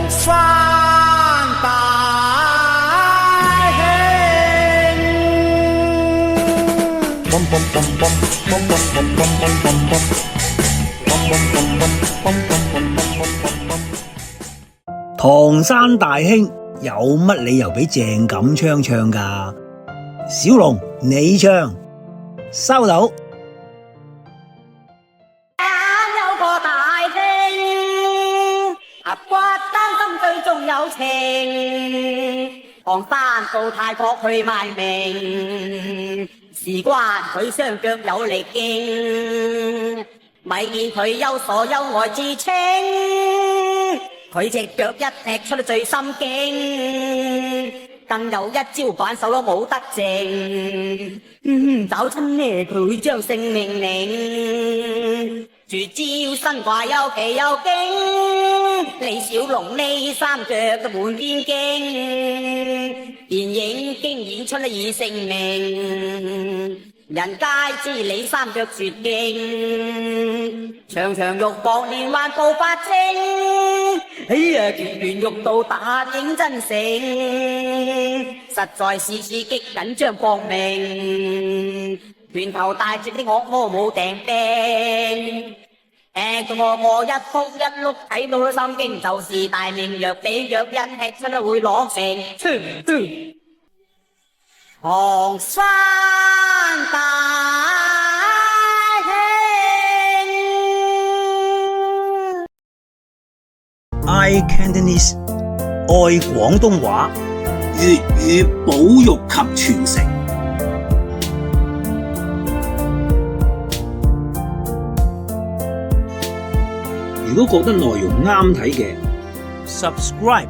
山大唐山大兄有乜理由俾鄭錦昌唱㗎？小龍你唱，收到。有個大兄，骨丹心最重有情，唐山到泰國去賣命，事關佢雙腳有力勁，咪見佢有所有愛之情。佢隻腳一踢出最心經，更有一招反手都冇得剩。找親呢佢將性命領，絕招身怪有奇有勁。李小龍呢三腳都滿天經，電影經演出以成名。人皆知你三腳絕勁，場場肉搏連環步法精。哎呀，拳拳欲到打影真誠，實在是刺激緊張搏命。拳頭大隻的惡魔冇訂病，到我一撲一碌睇到佢心經，就是大命若比若一吃出都會攞成。唐山大兄 I Cantonese 愛廣東話，粵語保育及傳承。如果覺得內容啱睇嘅， subscribe